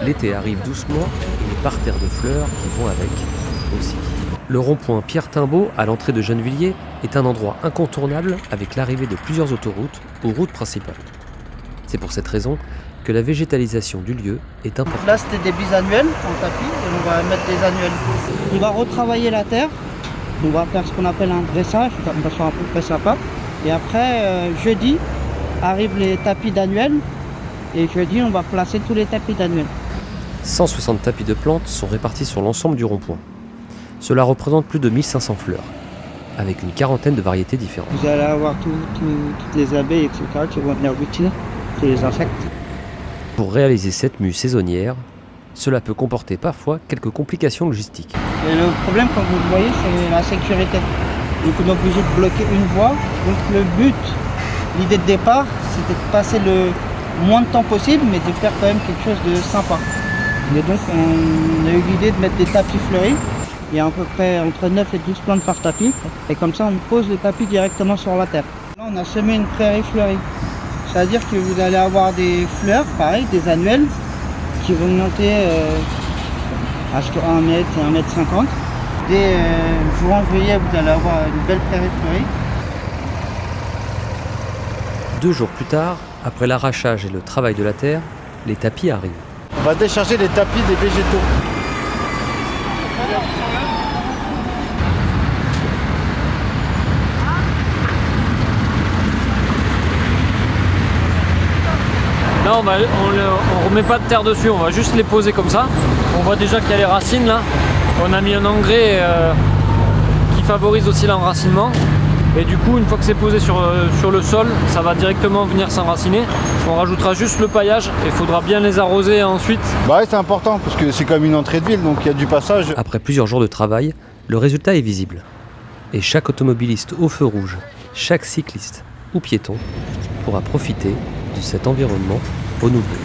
L'été arrive doucement et les parterres de fleurs qui vont avec aussi. Le rond-point Pierre Timbaud, à l'entrée de Gennevilliers, est un endroit incontournable avec l'arrivée de plusieurs autoroutes aux routes principales. C'est pour cette raison que la végétalisation du lieu est importante. Là, c'était des bisannuels en tapis et on va mettre des annuels. On va retravailler la terre. On va faire ce qu'on appelle un dressage, on va faire un peu presse à pas. Et après, jeudi, arrivent les tapis d'annuels. Et jeudi, on va placer tous les tapis d'annuels. 160 tapis de plantes sont répartis sur l'ensemble du rond-point. Cela représente plus de 1500 fleurs, avec une quarantaine de variétés différentes. Vous allez avoir toutes les abeilles, etc. qui vont venir butiner, tous les insectes. Pour réaliser cette mue saisonnière, cela peut comporter parfois quelques complications logistiques. Et le problème, comme vous le voyez, c'est la sécurité. Donc on est obligé de bloquer une voie. Donc le but, l'idée de départ, c'était de passer le moins de temps possible, mais de faire quand même quelque chose de sympa. Et donc on a eu l'idée de mettre des tapis fleuris. Il y a à peu près entre 9 et 12 plantes par tapis. Et comme ça, on pose le tapis directement sur la terre. Là, on a semé une prairie fleurie. C'est-à-dire que vous allez avoir des fleurs, pareil, des annuels, qui vont monter jusqu'à 1 mètre et 1 mètre 50. Dès juin-juillet, vous allez avoir une belle prairie fleurie. 2 jours plus tard, après l'arrachage et le travail de la terre, les tapis arrivent. On va décharger les tapis des végétaux. Là, on ne remet pas de terre dessus, on va juste les poser comme ça. On voit déjà qu'il y a les racines là. On a mis un engrais qui favorise aussi l'enracinement. Et du coup, une fois que c'est posé sur le sol, ça va directement venir s'enraciner. On rajoutera juste le paillage et il faudra bien les arroser ensuite. Bah ouais, c'est important parce que c'est comme une entrée de ville, donc il y a du passage. Après plusieurs jours de travail, le résultat est visible. Et chaque automobiliste au feu rouge, chaque cycliste ou piéton pourra profiter de cet environnement renouvelé.